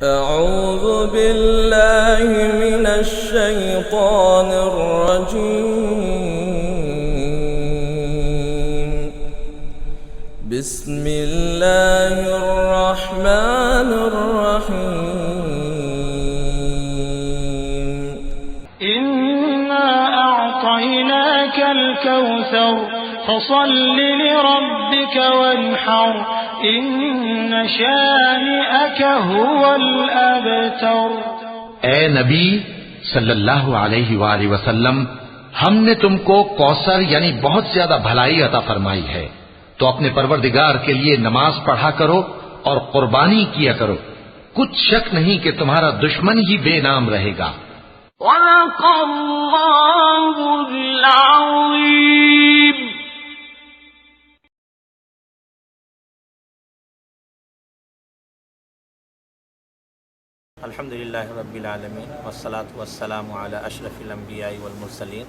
أعوذ بالله من الشيطان الرجيم. بسم الله الرحمن الرحيم. إنا أعطيناك الكوثر فصل لربك وانحر إن شانئك هو الأبتر. اے نبی صلی اللہ علیہ وآلہ وسلم، ہم نے تم کو کوثر یعنی بہت زیادہ بھلائی عطا فرمائی ہے، تو اپنے پروردگار کے لیے نماز پڑھا کرو اور قربانی کیا کرو، کچھ شک نہیں کہ تمہارا دشمن ہی بے نام رہے گا۔ صدق اللہ العظیم۔ الحمدللہ رب العالمین والصلاة والسلام علی اشرف الانبیاء والمرسلین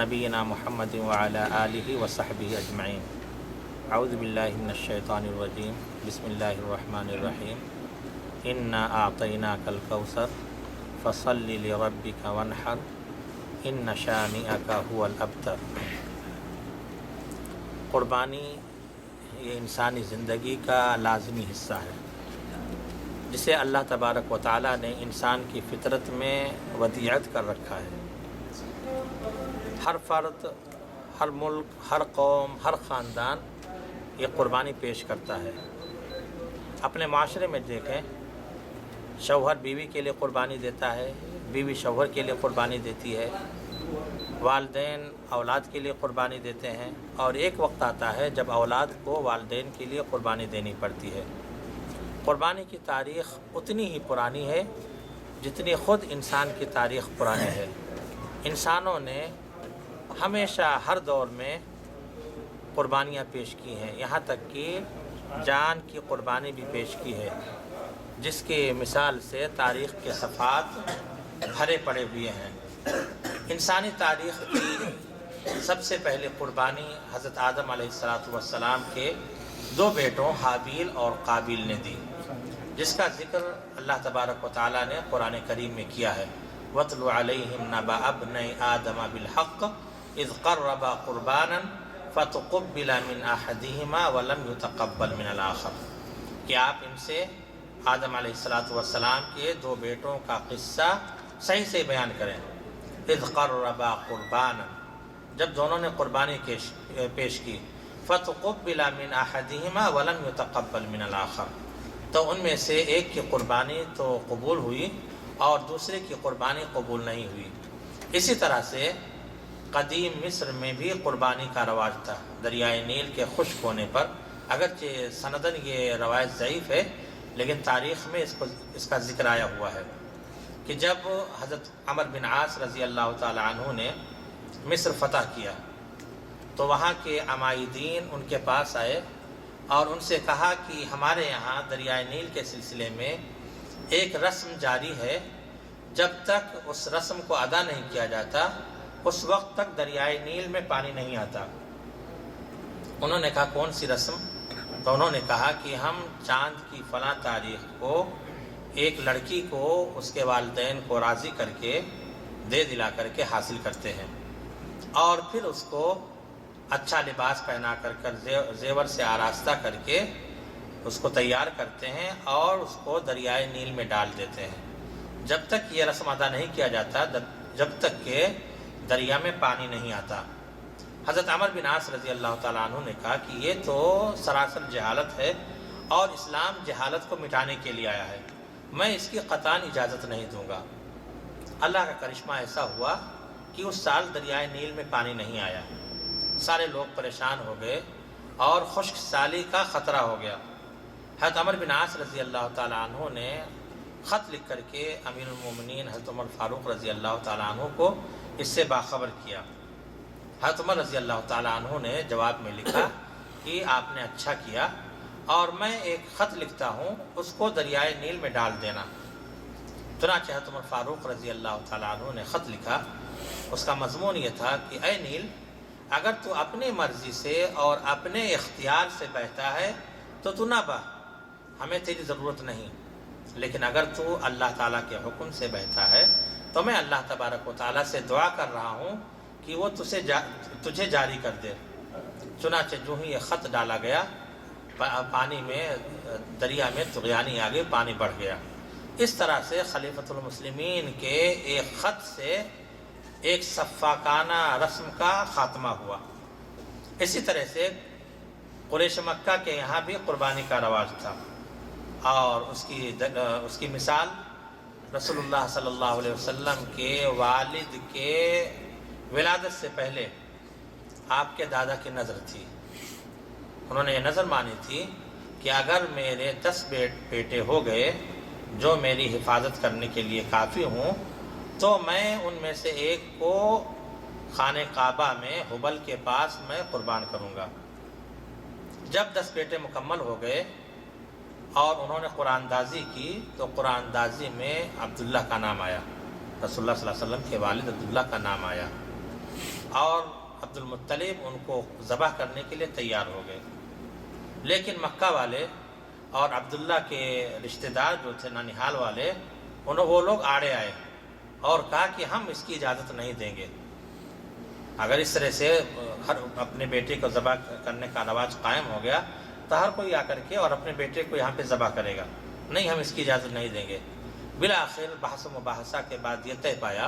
نبینا محمد وعلی آلہ وصحبہ اجمعین۔ اعوذ باللہ من الشیطان الرجیم، بسم اللہ الرحمن الرحیم۔ انا اعطیناک الکوثر فصل لربک وانحر ان شانئک هو الابتر۔ قربانی یہ انسانی زندگی کا لازمی حصہ ہے، جسے اللہ تبارک و تعالیٰ نے انسان کی فطرت میں ودیعت کر رکھا ہے۔ ہر فرد، ہر ملک، ہر قوم، ہر خاندان یہ قربانی پیش کرتا ہے۔ اپنے معاشرے میں دیکھیں، شوہر بیوی کے لیے قربانی دیتا ہے، بیوی شوہر کے لیے قربانی دیتی ہے، والدین اولاد کے لیے قربانی دیتے ہیں، اور ایک وقت آتا ہے جب اولاد کو والدین کے لیے قربانی دینی پڑتی ہے۔ قربانی کی تاریخ اتنی ہی پرانی ہے جتنی خود انسان کی تاریخ پرانی ہے۔ انسانوں نے ہمیشہ ہر دور میں قربانیاں پیش کی ہیں، یہاں تک کہ جان کی قربانی بھی پیش کی ہے، جس کی مثال سے تاریخ کے صفحات بھرے پڑے ہوئے ہیں۔ انسانی تاریخ کی سب سے پہلے قربانی حضرت آدم علیہ السلام کے دو بیٹوں حابیل اور قابیل نے دی، جس کا ذکر اللہ تبارک و تعالیٰ نے قرآن کریم میں کیا ہے۔ وَاتْلُ عَلَيْهِمْ نَبَأَ ابْنَيْ آدَمَ بِالْحَقِّ إِذْ قَرَّبَا قُرْبَانًا فَتُقُبِّلَ مِنْ أَحَدِهِمَا وَلَمْ يُتَقَبَّلْ مِنَ الْآخَرِ، کہ آپ ان سے آدم علیہ السلام کے دو بیٹوں کا قصہ صحیح سے بیان کریں۔ اِذْ قَرَّبَا قُرْبَانًا، جب دونوں نے قربانی پیش کی، فَتُقُبِّلَ مِنْ أَحَدِهِمَا وَلَمْ يُتَقَبَّلْ مِنَ الْآخَرِ، تو ان میں سے ایک کی قربانی تو قبول ہوئی اور دوسرے کی قربانی قبول نہیں ہوئی۔ اسی طرح سے قدیم مصر میں بھی قربانی کا رواج تھا۔ دریائے نیل کے خشک ہونے پر، اگرچہ سندن یہ روایت ضعیف ہے، لیکن تاریخ میں اس کا ذکر آیا ہوا ہے کہ جب حضرت عمرو بن عاص رضی اللہ تعالی عنہ نے مصر فتح کیا تو وہاں کے عمائدین ان کے پاس آئے اور ان سے کہا کہ ہمارے یہاں دریائے نیل کے سلسلے میں ایک رسم جاری ہے، جب تک اس رسم کو ادا نہیں کیا جاتا اس وقت تک دریائے نیل میں پانی نہیں آتا۔ انہوں نے کہا کون سی رسم؟ تو انہوں نے کہا کہ ہم چاند کی فلاں تاریخ کو ایک لڑکی کو اس کے والدین کو راضی کر کے دے دلا کر کے حاصل کرتے ہیں، اور پھر اس کو اچھا لباس پہنا کر زیور سے آراستہ کر کے اس کو تیار کرتے ہیں اور اس کو دریائے نیل میں ڈال دیتے ہیں، جب تک یہ رسم ادا نہیں کیا جاتا جب تک کہ دریا میں پانی نہیں آتا۔ حضرت عمرو بن عاص رضی اللہ تعالیٰ عنہ نے کہا کہ یہ تو سراسر جہالت ہے اور اسلام جہالت کو مٹانے کے لیے آیا ہے، میں اس کی قطعاً اجازت نہیں دوں گا۔ اللہ کا کرشمہ ایسا ہوا کہ اس سال دریائے نیل میں پانی نہیں آیا، سارے لوگ پریشان ہو گئے اور خشک سالی کا خطرہ ہو گیا۔ حضرت عمرو بن عاص رضی اللہ تعالیٰ عنہ نے خط لکھ کر کے امیر المومنین حضرت عمر فاروق رضی اللہ تعالیٰ عنہ کو اس سے باخبر کیا۔ حضرت عمر رضی اللہ تعالیٰ عنہ نے جواب میں لکھا کہ آپ نے اچھا کیا، اور میں ایک خط لکھتا ہوں، اس کو دریائے نیل میں ڈال دینا۔ چنانچہ حضرت عمر فاروق رضی اللہ تعالیٰ عنہ نے خط لکھا، اس کا مضمون یہ تھا کہ اے نیل، اگر تو اپنی مرضی سے اور اپنے اختیار سے بہتا ہے تو نہ بہہ، ہمیں تیری ضرورت نہیں، لیکن اگر تو اللہ تعالیٰ کے حکم سے بہتا ہے تو میں اللہ تبارک و تعالیٰ سے دعا کر رہا ہوں کہ وہ تجھے جاری کر دے۔ چنانچہ جو ہی یہ خط ڈالا گیا، پانی میں، دریا میں طغیانی آ گئی، پانی بڑھ گیا۔ اس طرح سے خلیفۃ المسلمین کے ایک خط سے ایک سفاکانہ رسم کا خاتمہ ہوا۔ اسی طرح سے قریش مکہ کے یہاں بھی قربانی کا رواج تھا، اور اس کی مثال رسول اللہ صلی اللہ علیہ وسلم کے والد کے ولادت سے پہلے آپ کے دادا کی نظر تھی۔ انہوں نے یہ نظر مانی تھی کہ اگر میرے 10 بیٹے ہو گئے جو میری حفاظت کرنے کے لیے کافی ہوں، تو میں ان میں سے ایک کو خانہ کعبہ میں حبل کے پاس میں قربان کروں گا۔ جب 10 بیٹے مکمل ہو گئے اور انہوں نے قرآن دازی کی تو قرآن دازی میں عبداللہ کا نام آیا، رسول اللہ صلی اللہ علیہ وسلم کے والد عبداللہ کا نام آیا، اور عبد المطلب ان کو ذبح کرنے کے لیے تیار ہو گئے۔ لیکن مکہ والے اور عبداللہ کے رشتہ دار جو تھے ننیحال والے، وہ لوگ آڑے آئے اور کہا کہ ہم اس کی اجازت نہیں دیں گے۔ اگر اس طرح سے ہر اپنے بیٹے کو ذبح کرنے کا رواج قائم ہو گیا تو ہر کوئی آ کر کے اور اپنے بیٹے کو یہاں پہ ذبح کرے گا، نہیں، ہم اس کی اجازت نہیں دیں گے۔ بالآخر بحث و مباحثہ کے بعد یہ طے پایا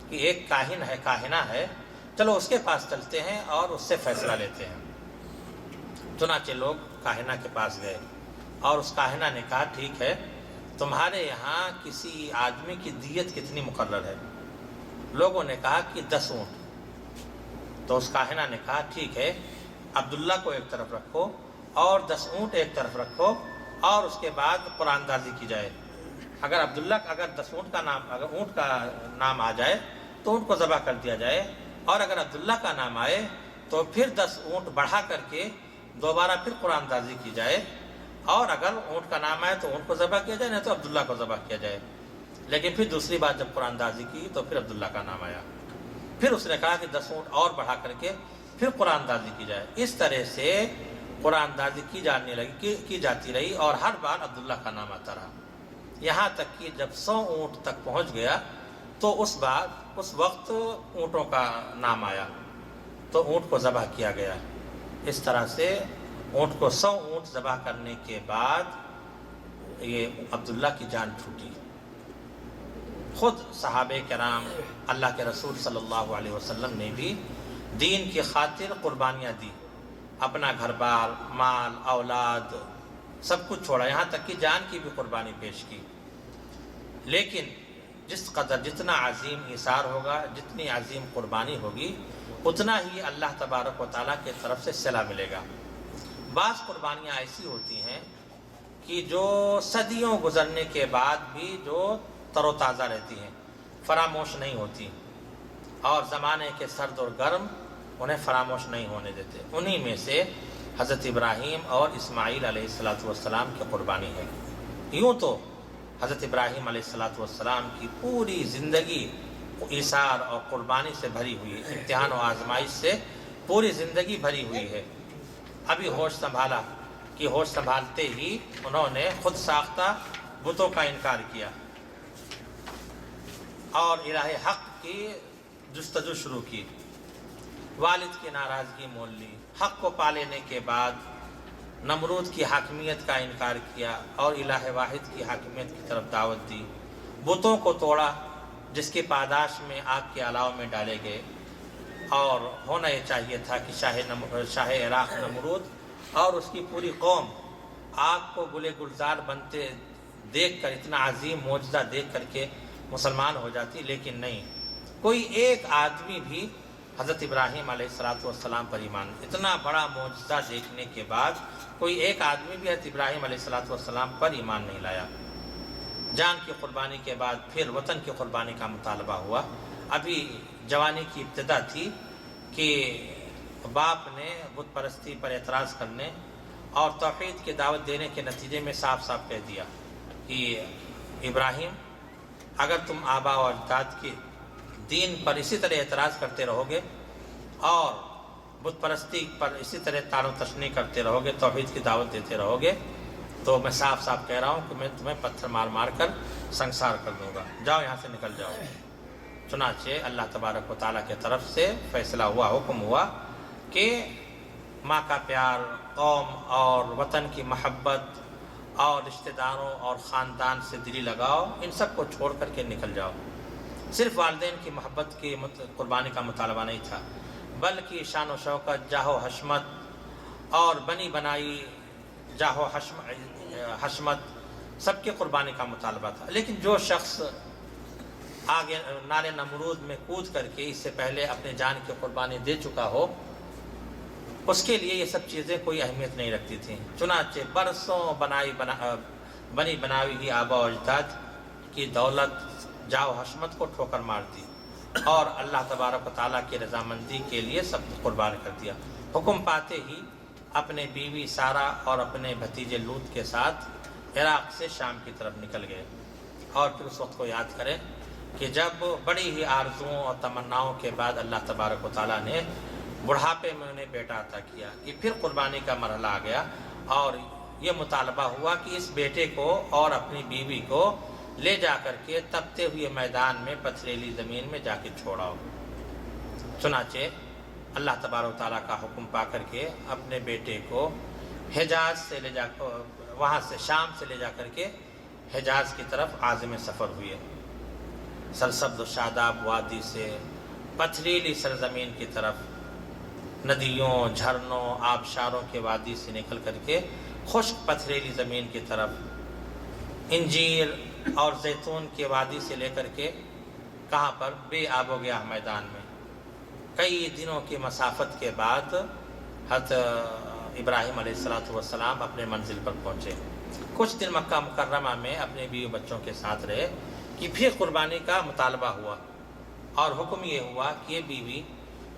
کہ ایک کاہن ہے، کاہنہ ہے، چلو اس کے پاس چلتے ہیں اور اس سے فیصلہ لیتے ہیں۔ چنانچہ لوگ کاہنہ کے پاس گئے اور اس کاہنہ نے کہا ٹھیک ہے، تمہارے یہاں کسی آدمی کی دیت کتنی مقرر ہے؟ لوگوں نے کہا کہ 10 اونٹ۔ تو اس کاہنہ نے کہا ٹھیک ہے، عبداللہ کو ایک طرف رکھو اور 10 اونٹ ایک طرف رکھو، اور اس کے بعد قرآن دازی کی جائے۔ اگر اگر 10 اونٹ کا نام، اگر اونٹ کا نام آ جائے تو اونٹ کو ذبح کر دیا جائے، اور اگر عبداللہ کا نام آئے تو پھر 10 اونٹ بڑھا کر کے دوبارہ پھر قرآن دازی کی جائے، اور اگر اونٹ کا نام آئے تو اونٹ کو ذبح کیا جائے، نہیں تو عبداللہ کو ذبح کیا جائے۔ لیکن پھر دوسری بار جب قرآن دازی کی تو پھر عبداللہ کا نام آیا۔ پھر اس نے کہا کہ 10 اونٹ اور بڑھا کر کے پھر قرآن دازی کی جائے۔ اس طرح سے قرآن دازی کی جاتی رہی، اور ہر بار عبداللہ کا نام آتا رہا، یہاں تک کہ جب 100 اونٹ تک پہنچ گیا تو اس وقت اونٹوں کا نام آیا تو اونٹ کو ذبح کیا گیا۔ اس طرح سے اونٹ کو 100 اونٹ ذبح کرنے کے بعد یہ عبداللہ کی جان چھوٹی۔ خود صحابہ کرام، اللہ کے رسول صلی اللہ علیہ وسلم نے بھی دین کی خاطر قربانیاں دی، اپنا گھر بار، مال، اولاد سب کچھ چھوڑا، یہاں تک کہ جان کی بھی قربانی پیش کی۔ لیکن جتنا عظیم ایثار ہوگا، جتنی عظیم قربانی ہوگی، اتنا ہی اللہ تبارک و تعالیٰ کی طرف سے صلہ ملے گا۔ بعض قربانیاں ایسی ہوتی ہیں کہ جو صدیوں گزرنے کے بعد بھی جو تر و تازہ رہتی ہیں، فراموش نہیں ہوتی، اور زمانے کے سرد اور گرم انہیں فراموش نہیں ہونے دیتے۔ انہی میں سے حضرت ابراہیم اور اسماعیل علیہ السلام کی قربانی ہے۔ یوں تو حضرت ابراہیم علیہ السلام کی پوری زندگی ایثار اور قربانی سے بھری ہوئی، امتحان و آزمائش سے پوری زندگی بھری ہوئی ہے۔ ابھی ہوش سنبھالا کہ ہوش سنبھالتے ہی انہوں نے خود ساختہ بتوں کا انکار کیا اور الہ حق کی جستجو شروع کی، والد کی ناراضگی مول لی، حق کو پا لینے کے بعد نمرود کی حاکمیت کا انکار کیا اور الہ واحد کی حاکمیت کی طرف دعوت دی، بتوں کو توڑا جس کی پاداش میں آگ کے علاوہ میں ڈالے گئے، اور ہونا یہ چاہیے تھا کہ شاہ عراق نمرود اور اس کی پوری قوم آگ کو گلے گلزار بنتے دیکھ کر، اتنا عظیم معجزہ دیکھ کر کے مسلمان ہو جاتی، لیکن نہیں، کوئی ایک آدمی بھی حضرت ابراہیم علیہ السلام پر ایمان، اتنا بڑا معجزہ دیکھنے کے بعد کوئی ایک آدمی بھی حضرت ابراہیم علیہ السلام پر ایمان نہیں لایا۔ جان کی قربانی کے بعد پھر وطن کی قربانی کا مطالبہ ہوا۔ ابھی جوانی کی ابتدا تھی کہ باپ نے بت پرستی پر اعتراض کرنے اور توحید کی دعوت دینے کے نتیجے میں صاف صاف کہہ دیا کہ ابراہیم، اگر تم آبا و اجداد کے دین پر اسی طرح اعتراض کرتے رہو گے اور بت پرستی پر اسی طرح تان و تشنیع کرتے رہو گے، توحید کی دعوت دیتے رہو گے، تو میں صاف صاف کہہ رہا ہوں کہ میں تمہیں پتھر مار مار کر سنسار کر دوں گا، جاؤ یہاں سے نکل جاؤ۔ چنانچہ اللہ تبارک و تعالیٰ کی طرف سے فیصلہ ہوا، حکم ہوا کہ ماں کا پیار، قوم اور وطن کی محبت اور رشتہ داروں اور خاندان سے دلی لگاؤ، ان سب کو چھوڑ کر کے نکل جاؤ۔ صرف والدین کی محبت کی قربانی کا مطالبہ نہیں تھا، بلکہ شان و شوکت، جاہ و حشمت اور بنی بنائی جاہ و حشمت سب کی قربانی کا مطالبہ تھا۔ لیکن جو شخص آگے نار نمرود میں کود کر کے اس سے پہلے اپنے جان کی قربانی دے چکا ہو، اس کے لیے یہ سب چیزیں کوئی اہمیت نہیں رکھتی تھیں۔ چنانچہ برسوں بنی بنائی ہوئی آبا و اجداد کی دولت، جاہ و حشمت کو ٹھوکر مار دی اور اللہ تبارک و تعالیٰ کی رضامندی کے لیے سب قربان کر دیا۔ حکم پاتے ہی اپنے بیوی سارہ اور اپنے بھتیجے لوط کے ساتھ عراق سے شام کی طرف نکل گئے۔ اور پھر اس وقت کو یاد کریں کہ جب بڑی ہی آرزوؤں اور تمناؤں کے بعد اللہ تبارک و تعالیٰ نے بڑھاپے میں انہیں بیٹا عطا کیا، کہ پھر قربانی کا مرحلہ آ گیا اور یہ مطالبہ ہوا کہ اس بیٹے کو اور اپنی بیوی کو لے جا کر کے تپتے ہوئے میدان میں پتھریلی زمین میں جا کے چھوڑاؤ۔ چنانچہ اللہ تبارک و تعالیٰ کا حکم پا کر کے اپنے بیٹے کو حجاز سے لے جا وہاں سے شام سے لے جا کر کے حجاز کی طرف عازم سفر ہوئے۔ سرسبز و شاداب وادی سے پتھریلی سرزمین کی طرف، ندیوں، جھرنوں، آبشاروں کے وادی سے نکل کر کے خشک پتھریلی زمین کی طرف، انجیر اور زیتون کے وادی سے لے کر کے کہاں پر بے آب و گیاہ میدان میں کئی دنوں کی مسافت کے بعد حضرت ابراہیم علیہ السلام اپنے منزل پر پہنچے۔ کچھ دن مکہ مکرمہ میں اپنے بیوی بچوں کے ساتھ رہے کہ پھر قربانی کا مطالبہ ہوا اور حکم یہ ہوا کہ یہ بیوی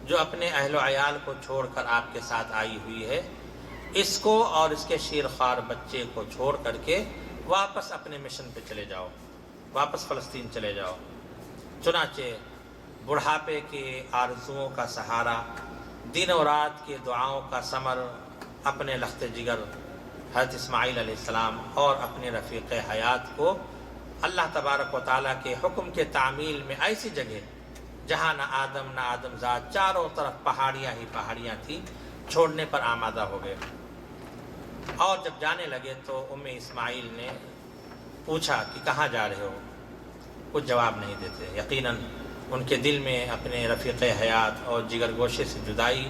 جو اپنے اہل و عیال کو چھوڑ کر آپ کے ساتھ آئی ہوئی ہے، اس کو اور اس کے شیرخوار بچے کو چھوڑ کر کے واپس اپنے مشن پہ چلے جاؤ، واپس فلسطین چلے جاؤ۔ چنانچہ بڑھاپے کے آرزوؤں کا سہارا، دن و رات کے دعاؤں کا ثمر، اپنے لخت جگر حضرت اسماعیل علیہ السلام اور اپنے رفیق حیات کو اللہ تبارک و تعالیٰ کے حکم کے تعمیل میں ایسی جگہ جہاں نہ آدم زاد، چاروں طرف پہاڑیاں ہی پہاڑیاں تھیں، چھوڑنے پر آمادہ ہو گئے۔ اور جب جانے لگے تو اسماعیل نے پوچھا کہ کہاں جا رہے ہو؟ کچھ جواب نہیں دیتے۔ یقیناً ان کے دل میں اپنے رفیق حیات اور جگر گوشے سے جدائی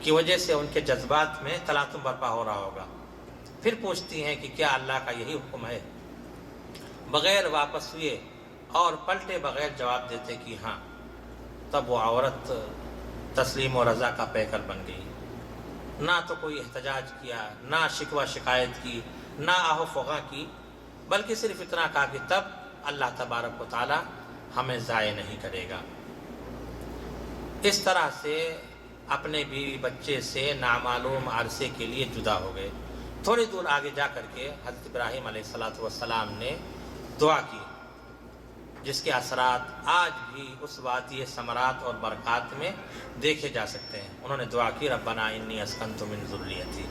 کی وجہ سے ان کے جذبات میں تلاطم برپا ہو رہا ہوگا۔ پھر پوچھتی ہیں کہ کیا اللہ کا یہی حکم ہے؟ بغیر واپس ہوئے اور پلٹے بغیر جواب دیتے کہ ہاں، تب وہ عورت تسلیم و رضا کا پیکر بن گئی۔ نہ تو کوئی احتجاج کیا، نہ شکوہ شکایت کی، نہ آہ و فغاں کی، بلکہ صرف اتنا کہا کہ تب اللہ تبارک و تعالی ہمیں ضائع نہیں کرے گا۔ اس طرح سے اپنے بیوی بچے سے نامعلوم عرصے کے لیے جدا ہو گئے۔ تھوڑی دور آگے جا کر کے حضرت ابراہیم علیہ السلام نے دعا کی، جس کے اثرات آج بھی اس وادی ثمرات اور برکات میں دیکھے جا سکتے ہیں۔ انہوں نے دعا کی، ربنا انی اسکنت من ذریتی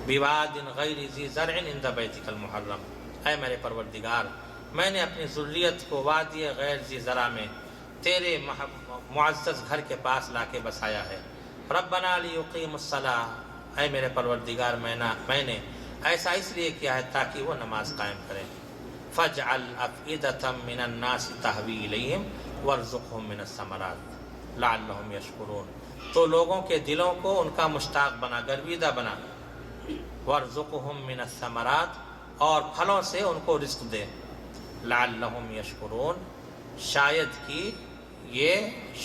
بواد غیر ذی زرع عند بیتک المحرم، اے میرے پروردگار، میں نے اپنی ذریت کو وادی غیر ذی زرع میں تیرے معزز گھر کے پاس لا کے بسایا ہے۔ ربنا لیقیموا الصلاۃ، اے میرے پروردگار، میں نے ایسا اس لیے کیا ہے تاکہ وہ نماز قائم کریں۔ فاجعل افئدة من الناس تهوی الیہم وارزقهم من الثمرات لعلهم یشکرون، تو لوگوں کے دلوں کو ان کا مشتاق بنا، گرویدہ بنا، وارزقهم من الثمرات، اور پھلوں سے ان کو رزق دے، لعلهم یشکرون، شاید کہ یہ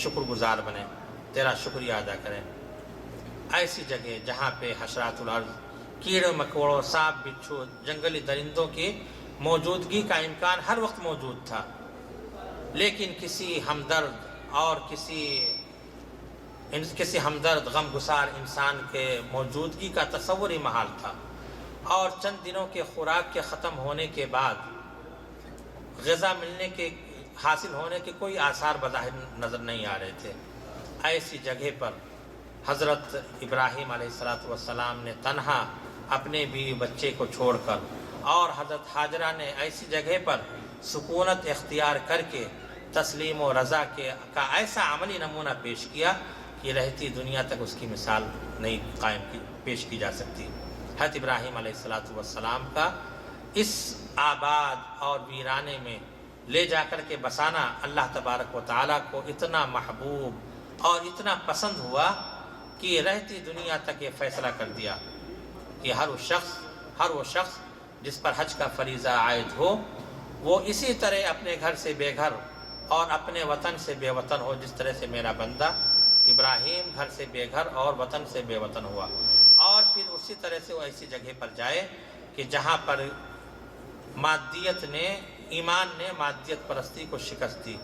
شکر گزار بنے، تیرا شکریہ ادا کریں۔ ایسی جگہ جہاں پہ حشرات الارض، کیڑے مکوڑوں، سانپ بچھو، جنگلی درندوں کی موجودگی کا امکان ہر وقت موجود تھا، لیکن کسی ہمدرد غمگسار انسان کے موجودگی کا تصور ہی محال تھا، اور چند دنوں کے خوراک کے ختم ہونے کے بعد غذا حاصل ہونے کے کوئی آثار بظاہر نظر نہیں آ رہے تھے۔ ایسی جگہ پر حضرت ابراہیم علیہ السلام نے تنہا اپنے بیوی بچے کو چھوڑ کر اور حضرت حاجرہ نے ایسی جگہ پر سکونت اختیار کر کے تسلیم و رضا کا ایسا عملی نمونہ پیش کیا کہ رہتی دنیا تک اس کی مثال نہیں پیش کی جا سکتی۔ حضرت ابراہیم علیہ السلام کا اس آباد اور ویرانے میں لے جا کر کے بسانا اللہ تبارک و تعالیٰ کو اتنا محبوب اور اتنا پسند ہوا کہ رہتی دنیا تک یہ فیصلہ کر دیا کہ ہر وہ شخص جس پر حج کا فریضہ عائد ہو وہ اسی طرح اپنے گھر سے بے گھر اور اپنے وطن سے بے وطن ہو، جس طرح سے میرا بندہ ابراہیم گھر سے بے گھر اور وطن سے بے وطن ہوا، اور پھر اسی طرح سے وہ ایسی جگہ پر جائے کہ جہاں پر ایمان نے مادیت پرستی کو شکست دی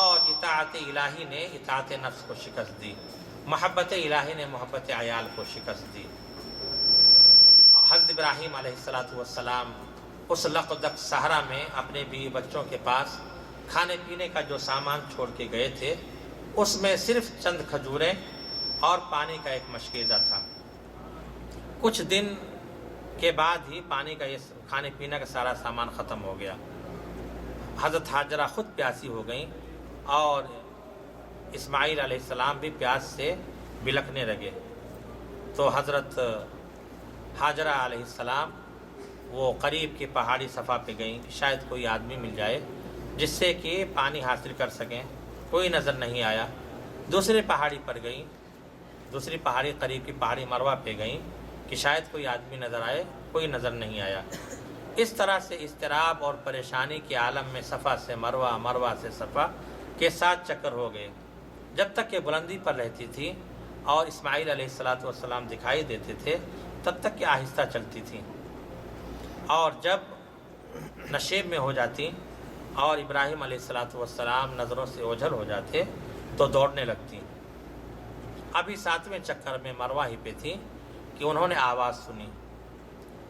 اور اطاعت الہی نے اطاعت نفس کو شکست دی، محبت الہی نے محبت عیال کو شکست دی۔ حضرت ابراہیم علیہ السلام اس لقدق صحرا میں اپنے بیوی بچوں کے پاس کھانے پینے کا جو سامان چھوڑ کے گئے تھے اس میں صرف چند کھجوریں اور پانی کا ایک مشکیزہ تھا۔ کچھ دن کے بعد ہی پانی کا یہ کھانے پینے کا سارا سامان ختم ہو گیا۔ حضرت حاجرہ خود پیاسی ہو گئیں اور اسماعیل علیہ السلام بھی پیاس سے بلکنے لگے، تو حضرت حاجرہ علیہ السلام وہ قریب کی پہاڑی صفا پہ گئیں کہ شاید کوئی آدمی مل جائے جس سے کہ پانی حاصل کر سکیں، کوئی نظر نہیں آیا۔ دوسری پہاڑی پر گئیں، دوسری پہاڑی قریب کی پہاڑی مروہ پہ گئیں کہ شاید کوئی آدمی نظر آئے، کوئی نظر نہیں آیا۔ اس طرح سے اضطراب اور پریشانی کے عالم میں صفا سے مروہ، مروہ سے صفا کے 7 چکر ہو گئے، جب تک کہ بلندی پر رہتی تھی اور اسماعیل علیہ السلام دکھائی دیتے تھے تب تک کہ آہستہ چلتی تھی، اور جب نشیب میں ہو جاتی اور ابراہیم علیہ السلام نظروں سے اوجھل ہو جاتے تو دوڑنے لگتی۔ ابھی 7ویں چکر میں مروہ ہی پہ تھی کہ انہوں نے آواز سنی،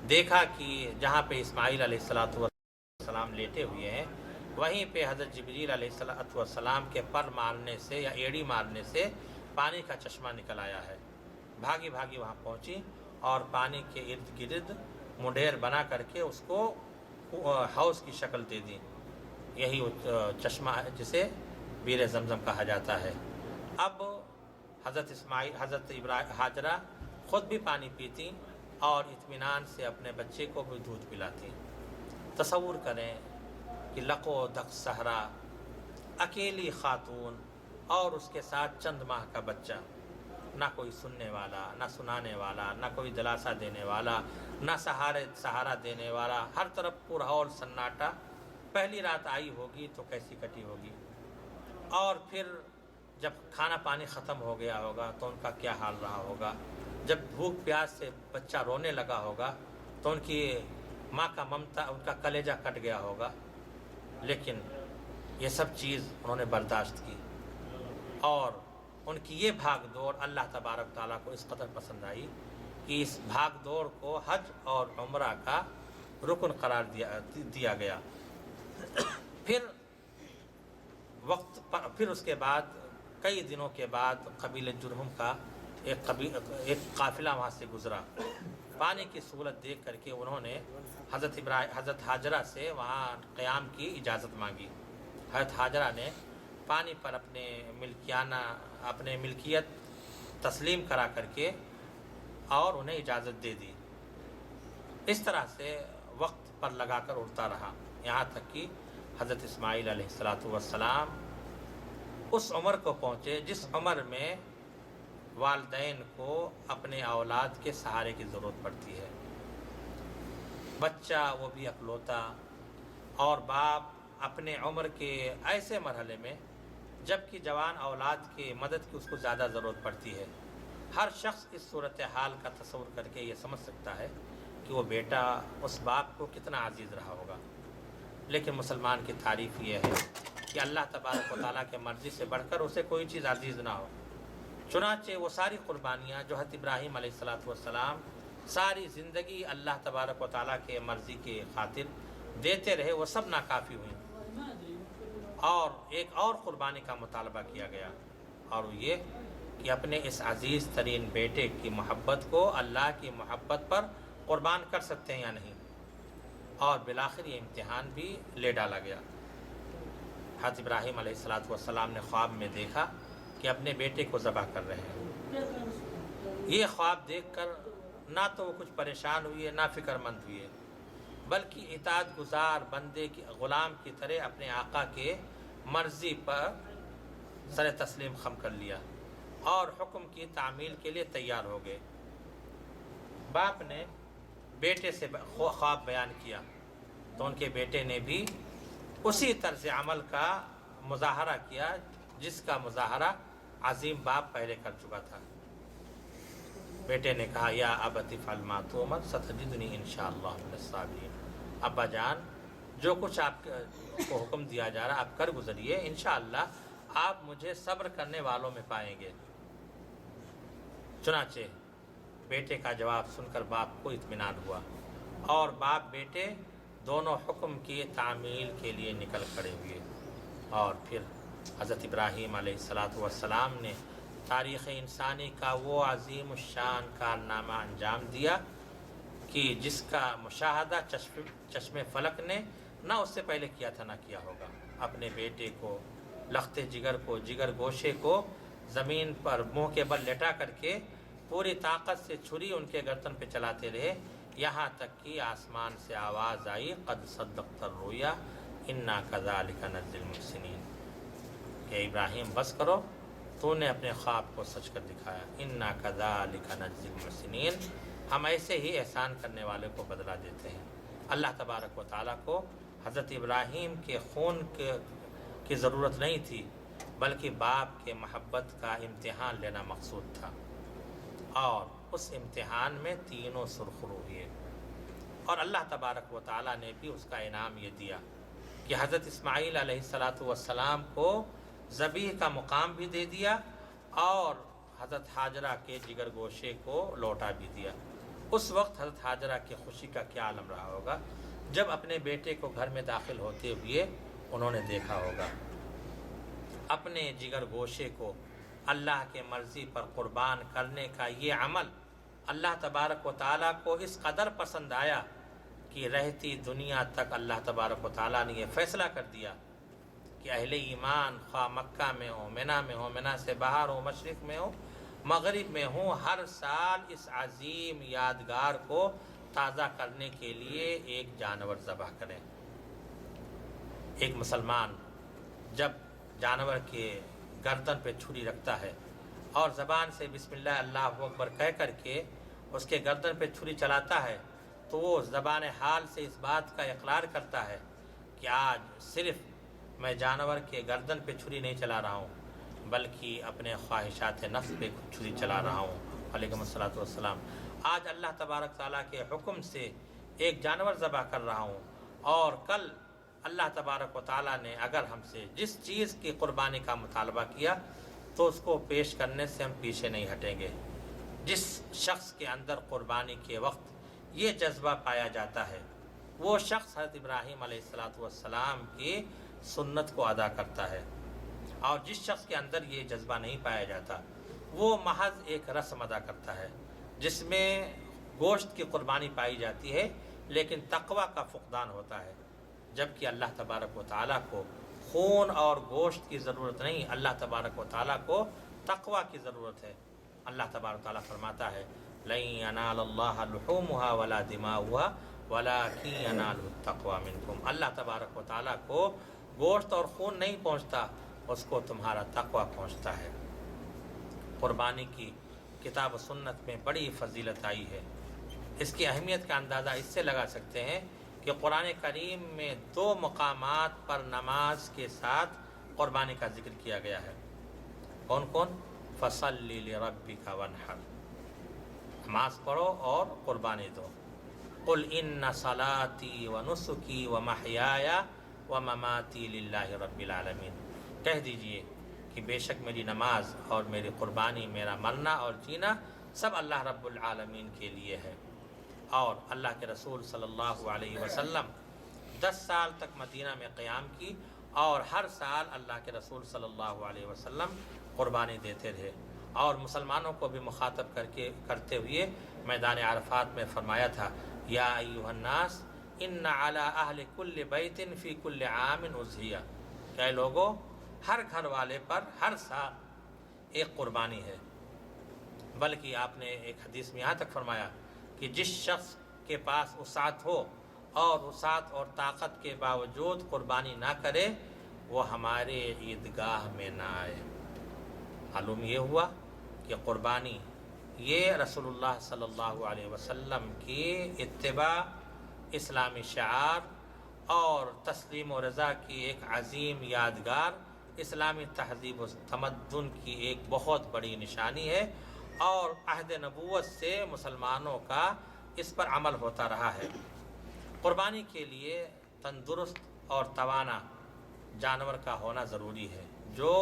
دیکھا کہ جہاں پہ اسماعیل علیہ السلام لیٹے ہوئے ہیں وہیں پہ حضرت جبریل علیہ السلام کے پر مارنے سے یا ایڑی مارنے سے پانی کا چشمہ نکل آیا ہے۔ بھاگی بھاگی وہاں پہنچی اور پانی کے ارد گرد منڈیر بنا کر کے اس کو حوض کی شکل دے دی، یہی چشمہ ہے جسے بیر زمزم کہا جاتا ہے۔ اب حضرت حاجرہ خود بھی پانی پیتی اور اطمینان سے اپنے بچے کو بھی دودھ پلاتی۔ تصور کریں کہ لق و دق صحرا، اکیلی خاتون اور اس کے ساتھ چند ماہ کا بچہ، نہ کوئی سننے والا، نہ سنانے والا، نہ کوئی دلاسا دینے والا، نہ سہارا دینے والا، ہر طرف پرہول سناٹا۔ پہلی رات آئی ہوگی تو کیسی کٹی ہوگی، اور پھر جب کھانا پانی ختم ہو گیا ہوگا تو ان کا کیا حال رہا ہوگا، جب بھوک پیاس سے بچہ رونے لگا ہوگا تو ان کی ماں کا ممتا، ان کا کلیجہ کٹ گیا ہوگا۔ لیکن یہ سب چیز انہوں نے برداشت کی، اور ان کی یہ بھاگ دوڑ اللہ تبارک تعالیٰ کو اس قدر پسند آئی کہ اس بھاگ دوڑ کو حج اور عمرہ کا رکن قرار دیا گیا۔ پھر اس کے بعد کئی دنوں کے بعد قبیلہ جرہم کا ایک قافلہ وہاں سے گزرا۔ پانی کی سہولت دیکھ کر کے انہوں نے حضرت حاجرہ سے وہاں قیام کی اجازت مانگی۔ حضرت حاجرہ نے پانی پر اپنے ملکیت تسلیم کرا کر کے اور انہیں اجازت دے دی۔ اس طرح سے وقت پر لگا کر اڑتا رہا، یہاں تک کہ حضرت اسماعیل علیہ السلام اس عمر کو پہنچے جس عمر میں والدین کو اپنے اولاد کے سہارے کی ضرورت پڑتی ہے۔ بچہ وہ بھی اکلوتا، اور باپ اپنے عمر کے ایسے مرحلے میں جبکہ جوان اولاد کی مدد کی اس کو زیادہ ضرورت پڑتی ہے۔ ہر شخص اس صورتحال کا تصور کر کے یہ سمجھ سکتا ہے کہ وہ بیٹا اس باپ کو کتنا عزیز رہا ہوگا، لیکن مسلمان کی تعریف یہ ہے کہ اللہ تبارک و تعالیٰ کے مرضی سے بڑھ کر اسے کوئی چیز عزیز نہ ہو۔ چنانچہ وہ ساری قربانیاں جو حضرت ابراہیم علیہ السلام ساری زندگی اللہ تبارک و تعالیٰ کے مرضی کی خاطر دیتے رہے، وہ سب ناکافی ہوئیں، اور ایک اور قربانی کا مطالبہ کیا گیا، اور وہ یہ کہ اپنے اس عزیز ترین بیٹے کی محبت کو اللہ کی محبت پر قربان کر سکتے ہیں یا نہیں۔ اور بالآخر یہ امتحان بھی لے ڈالا گیا۔ حضرت ابراہیم علیہ السلام نے خواب میں دیکھا کہ اپنے بیٹے کو ذبح کر رہے ہیں۔ یہ خواب دیکھ کر نہ تو وہ کچھ پریشان ہوئے نہ فکر مند ہوئے، بلکہ اطاعت گزار بندے کی غلام کی طرح اپنے آقا کے مرضی پر سر تسلیم خم کر لیا اور حکم کی تعمیل کے لیے تیار ہو گئے۔ باپ نے بیٹے سے خواب بیان کیا تو ان کے بیٹے نے بھی اسی طرز عمل کا مظاہرہ کیا جس کا مظاہرہ عظیم باپ پہلے کر چکا تھا۔ بیٹے نے کہا یا ابت افعل ما تؤمر ستجدنی انشاءاللہ من الصابرین، ابا جان جو کچھ آپ کو حکم دیا جا رہا آپ کر گزریے، انشاءاللہ آپ مجھے صبر کرنے والوں میں پائیں گے۔ چنانچہ بیٹے کا جواب سن کر باپ کو اطمینان ہوا اور باپ بیٹے دونوں حکم کی تعمیل کے لیے نکل کھڑے ہوئے۔ اور پھر حضرت ابراہیم علیہ السلام نے تاریخ انسانی کا وہ عظیم الشان کارنامہ انجام دیا کہ جس کا مشاہدہ چشم فلک نے نہ اس سے پہلے کیا تھا نہ کیا ہوگا۔ اپنے بیٹے کو لخت جگر گوشے کو زمین پر منہ کے بل لٹا کر کے پوری طاقت سے چھری ان کے گردن پہ چلاتے رہے، یہاں تک کہ آسمان سے آواز آئی قد صدقت الرؤیا انا کذالک نجزی المحسنین، کہ ابراہیم بس کرو، تو نے اپنے خواب کو سچ کر دکھایا، انا کذالک نجزی المحسنین، ہم ایسے ہی احسان کرنے والے کو بدلہ دیتے ہیں۔ اللہ تبارک و تعالیٰ کو حضرت ابراہیم کے خون کی ضرورت نہیں تھی، بلکہ باپ کے محبت کا امتحان لینا مقصود تھا، اور اس امتحان میں تینوں سرخرو ہوئے، اور اللہ تبارک و تعالیٰ نے بھی اس کا انعام یہ دیا کہ حضرت اسماعیل علیہ السلام کو ذبیح کا مقام بھی دے دیا اور حضرت حاجرہ کے جگر گوشے کو لوٹا بھی دیا۔ اس وقت حضرت حاجرہ کی خوشی کا کیا عالم رہا ہوگا جب اپنے بیٹے کو گھر میں داخل ہوتے ہوئے انہوں نے دیکھا ہوگا۔ اپنے جگر گوشے کو اللہ کے مرضی پر قربان کرنے کا یہ عمل اللہ تبارک و تعالیٰ کو اس قدر پسند آیا کہ رہتی دنیا تک اللہ تبارک و تعالیٰ نے یہ فیصلہ کر دیا کہ اہل ایمان خواہ مکہ میں ہو، منی میں ہو، منی سے باہر ہو، مشرق میں ہو، مغرب میں ہوں، ہر سال اس عظیم یادگار کو تازہ کرنے کے لیے ایک جانور ذبح کریں۔ ایک مسلمان جب جانور کے گردن پہ چھری رکھتا ہے اور زبان سے بسم اللہ اللہ اکبر کہہ کر کے اس کے گردن پہ چھری چلاتا ہے تو وہ زبان حال سے اس بات کا اقرار کرتا ہے کہ آج صرف میں جانور کے گردن پہ چھری نہیں چلا رہا ہوں بلکہ اپنے خواہشات نفس پہ چھری چلا رہا ہوں۔ علیکم السلام، آج اللہ تبارک تعالیٰ کے حکم سے ایک جانور ذبح کر رہا ہوں، اور کل اللہ تبارک و تعالیٰ نے اگر ہم سے جس چیز کی قربانی کا مطالبہ کیا تو اس کو پیش کرنے سے ہم پیچھے نہیں ہٹیں گے۔ جس شخص کے اندر قربانی کے وقت یہ جذبہ پایا جاتا ہے وہ شخص حضرت ابراہیم علیہ السلام کی سنت کو ادا کرتا ہے، اور جس شخص کے اندر یہ جذبہ نہیں پایا جاتا وہ محض ایک رسم ادا کرتا ہے جس میں گوشت کی قربانی پائی جاتی ہے لیکن تقوی کا فقدان ہوتا ہے، جبکہ اللہ تبارک و تعالیٰ کو خون اور گوشت کی ضرورت نہیں، اللہ تبارک و تعالیٰ کو تقوی کی ضرورت ہے۔ اللہ تبارک و تعالیٰ فرماتا ہے لَن يَنَالَ اللَّهَ لُحُومُهَا وَلَا دِمَاؤُهَا وَلَكِن يَنَالُهُ التَّقْوَى مِنكُمْ، اللہ تبارک و تعالیٰ کو گوشت اور خون نہیں پہنچتا، اس کو تمہارا تقوی پہنچتا ہے۔ قربانی کی کتاب و سنت میں بڑی فضیلت آئی ہے۔ اس کی اہمیت کا اندازہ اس سے لگا سکتے ہیں کہ قرآن کریم میں 2 مقامات پر نماز کے ساتھ قربانی کا ذکر کیا گیا ہے۔ کون کون؟ فَصَلِّ لِرَبِّكَ وَانْحَرْ، نماز پڑھو اور قربانی دو۔ قُلْ إِنَّ صَلَاتِي وَنُسُكِي وَمَحْيَايَ وَمَمَاتِي لِلَّهِ رَبِّ الْعَالَمِينَ، کہہ دیجئے کہ بے شک میری نماز اور میری قربانی، میرا مرنا اور جینا سب اللہ رب العالمین کے لیے ہے۔ اور اللہ کے رسول صلی اللہ علیہ وسلم 10 سال تک مدینہ میں قیام کی اور ہر سال اللہ کے رسول صلی اللہ علیہ وسلم قربانی دیتے رہے، اور مسلمانوں کو بھی مخاطب کرتے ہوئے میدان عرفات میں فرمایا تھا یا ایھا الناس ان علی اہل کل بیت فی کل عام اضحیہ، کہ لوگوں ہر گھر والے پر ہر سال ایک قربانی ہے۔ بلکہ آپ نے ایک حدیث میں یہاں تک فرمایا کہ جس شخص کے پاس وسعت ہو اور وسعت اور طاقت کے باوجود قربانی نہ کرے وہ ہمارے عیدگاہ میں نہ آئے۔ معلوم یہ ہوا کہ قربانی یہ رسول اللہ صلی اللہ علیہ وسلم کی اتباع، اسلامی شعار اور تسلیم و رضا کی ایک عظیم یادگار، اسلامی تہذیب و تمدن کی ایک بہت بڑی نشانی ہے، اور عہد نبوت سے مسلمانوں کا اس پر عمل ہوتا رہا ہے۔ قربانی کے لیے تندرست اور توانا جانور کا ہونا ضروری ہے، جو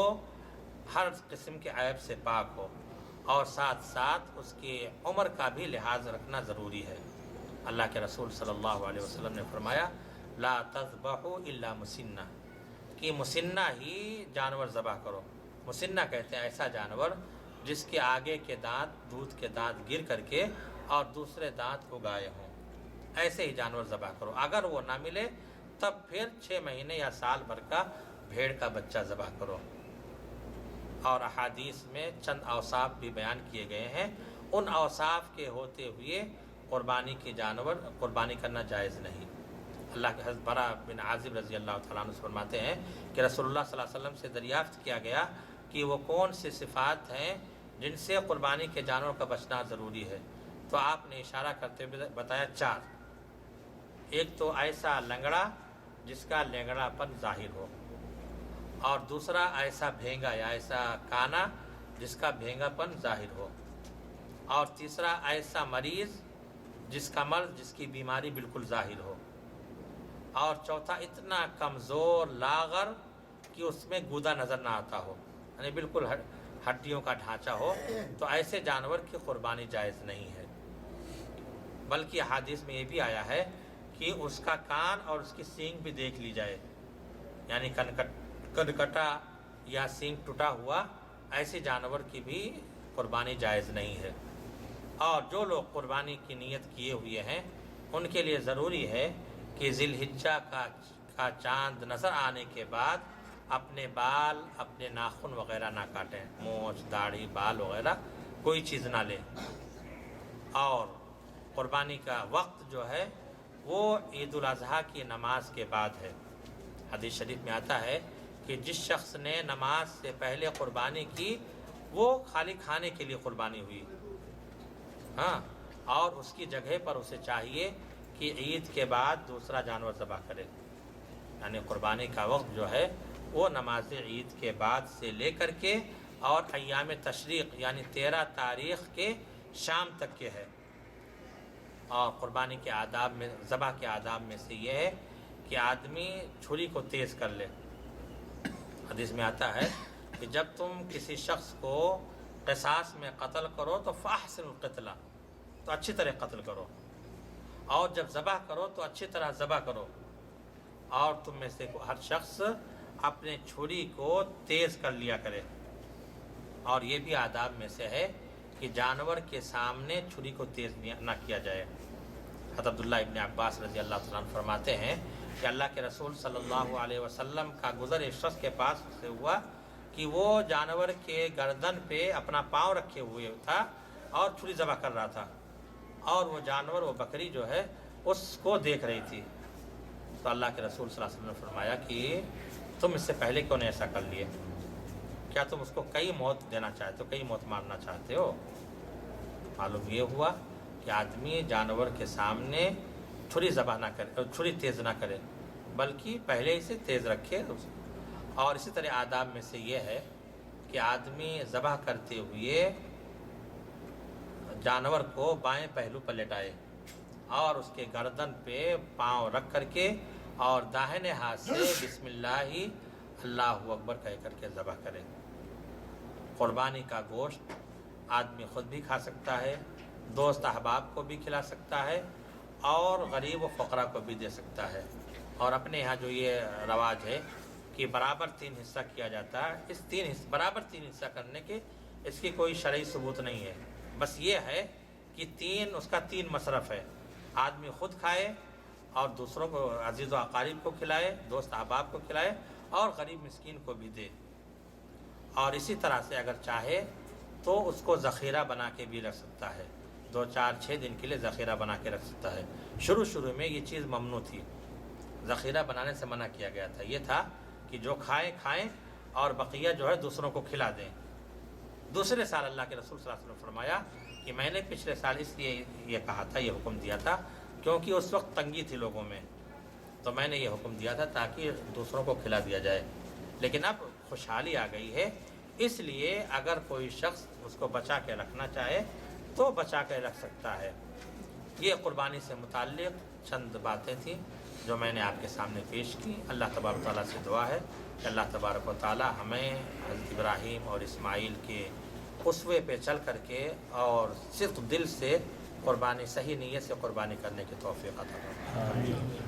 ہر قسم کے عیب سے پاک ہو، اور ساتھ ساتھ اس کی عمر کا بھی لحاظ رکھنا ضروری ہے۔ اللہ کے رسول صلی اللہ علیہ وسلم نے فرمایا لا تذبحوا الا مسنہ، کہ مسنہ ہی جانور ذبح کرو۔ مسنہ کہتے ہیں ایسا جانور جس کے آگے کے دانت دودھ کے دانت گر کر کے اور دوسرے دانت اگائے ہوں، ایسے ہی جانور ذبح کرو۔ اگر وہ نہ ملے تب پھر 6 مہینے یا سال بھر کا بھیڑ کا بچہ ذبح کرو۔ اور احادیث میں چند اوصاف بھی بیان کیے گئے ہیں، ان اوصاف کے ہوتے ہوئے قربانی کے جانور قربانی کرنا جائز نہیں۔ اللہ کے حضرت برا بن عازب رضی اللہ تعالیٰ عنہ فرماتے ہیں کہ رسول اللہ صلی اللہ علیہ وسلم سے دریافت کیا گیا کہ وہ کون سی صفات ہیں جن سے قربانی کے جانور کا بچنا ضروری ہے، تو آپ نے اشارہ کرتے ہوئے بتایا 4۔ ایک تو ایسا لنگڑا جس کا لنگڑا پن ظاہر ہو، اور دوسرا ایسا بھینگا یا ایسا کانا جس کا بھینگا پن ظاہر ہو، اور تیسرا ایسا مریض جس کا مرض جس کی بیماری بالکل ظاہر ہو، اور چوتھا اتنا کمزور لاغر کہ اس میں گودا نظر نہ آتا ہو، یعنی بالکل ہڈیوں کا ڈھانچہ ہو، تو ایسے جانور کی قربانی جائز نہیں ہے۔ بلکہ حدیث میں یہ بھی آیا ہے کہ اس کا کان اور اس کی سینگ بھی دیکھ لی جائے، یعنی کنکٹا یا سینگ ٹوٹا ہوا ایسے جانور کی بھی قربانی جائز نہیں ہے۔ اور جو لوگ قربانی کی نیت کیے ہوئے ہیں ان کے لیے ضروری ہے کہ ذی الحجہ کا چاند نظر آنے کے بعد اپنے بال، اپنے ناخن وغیرہ نہ کاٹیں، مونچھ، داڑھی، بال وغیرہ کوئی چیز نہ لیں۔ اور قربانی کا وقت جو ہے وہ عید الاضحیٰ کی نماز کے بعد ہے۔ حدیث شریف میں آتا ہے کہ جس شخص نے نماز سے پہلے قربانی کی وہ خالی کھانے کے لیے قربانی ہوئی، ہاں، اور اس کی جگہ پر اسے چاہیے کہ عید کے بعد دوسرا جانور ذبح کرے۔ یعنی قربانی کا وقت جو ہے وہ نماز عید کے بعد سے لے کر کے اور ایام تشریق یعنی 13 تاریخ کے شام تک کے ہے۔ اور قربانی کے آداب میں، ذبح کے آداب میں سے یہ ہے کہ آدمی چھری کو تیز کر لے۔ حدیث میں آتا ہے کہ جب تم کسی شخص کو قصاص میں قتل کرو تو فاحسن القتلہ، تو اچھی طرح قتل کرو، اور جب ذبح کرو تو اچھی طرح ذبح کرو، اور تم میں سے ہر شخص اپنے چھری کو تیز کر لیا کرے۔ اور یہ بھی آداب میں سے ہے کہ جانور کے سامنے چھری کو تیز نہ کیا جائے۔ حضرت عبداللہ ابن عباس رضی اللہ تعالیٰ عنہ فرماتے ہیں کہ اللہ کے رسول صلی اللہ علیہ وسلم کا گزر ایک شخص کے پاس سے ہوا کہ وہ جانور کے گردن پہ اپنا پاؤں رکھے ہوئے تھا اور چھری ذبح کر رہا تھا، اور وہ جانور، وہ بکری جو ہے اس کو دیکھ رہی تھی۔ تو اللہ کے رسول صلی اللہ علیہ وسلم نے فرمایا کہ تم اس سے پہلے کیوں نہیں ایسا کر لیے؟ کیا تم اس کو کئی موت دینا چاہتے ہو، کئی موت مارنا چاہتے ہو؟ معلوم یہ ہوا کہ آدمی جانور کے سامنے چھری ذبح نہ کرے، چھری تیز نہ کرے، بلکہ پہلے اسے تیز رکھے۔ اور اسی طرح آداب میں سے یہ ہے کہ آدمی ذبح کرتے ہوئے جانور کو بائیں پہلو پر لٹائے اور اس کے گردن پہ پاؤں رکھ کر کے اور داہنے ہاتھ سے بسم اللہ اللہ اکبر کہہ کر کے ذبح کرے۔ قربانی کا گوشت آدمی خود بھی کھا سکتا ہے، دوست احباب کو بھی کھلا سکتا ہے، اور غریب و فقراء کو بھی دے سکتا ہے۔ اور اپنے یہاں جو یہ رواج ہے کہ برابر 3 حصہ کیا جاتا ہے، اس برابر 3 حصہ کرنے کے اس کی کوئی شرعی ثبوت نہیں ہے، بس یہ ہے کہ اس کا 3 مصرف ہے، آدمی خود کھائے اور دوسروں کو عزیز و اقارب کو کھلائے، دوست احباب کو کھلائے اور غریب مسکین کو بھی دے. اور اسی طرح سے اگر چاہے تو اس کو ذخیرہ بنا کے بھی رکھ سکتا ہے، 2 4 6 دن کے لیے ذخیرہ بنا کے رکھ سکتا ہے. شروع میں یہ چیز ممنوع تھی، ذخیرہ بنانے سے منع کیا گیا تھا. یہ تھا کہ جو کھائیں اور بقیہ جو ہے دوسروں کو کھلا دیں. دوسرے سال اللہ کے رسول صلی اللہ علیہ وسلم نے فرمایا کہ میں نے پچھلے سال اس لیے یہ کہا تھا، یہ حکم دیا تھا کیونکہ اس وقت تنگی تھی لوگوں میں، تو میں نے یہ حکم دیا تھا تاکہ دوسروں کو کھلا دیا جائے. لیکن اب خوشحالی آ گئی ہے، اس لیے اگر کوئی شخص اس کو بچا کے رکھنا چاہے تو بچا کے رکھ سکتا ہے. یہ قربانی سے متعلق چند باتیں تھیں جو میں نے آپ کے سامنے پیش کی. اللہ تبارک و تعالیٰ سے دعا ہے کہ اللہ تبارک و تعالیٰ ہمیں حضرت ابراہیم اور اسماعیل کے اسوے پہ چل کر کے اور صرف دل سے قربانی، صحیح نیت سے قربانی کرنے کی توفیق عطا فرمائے.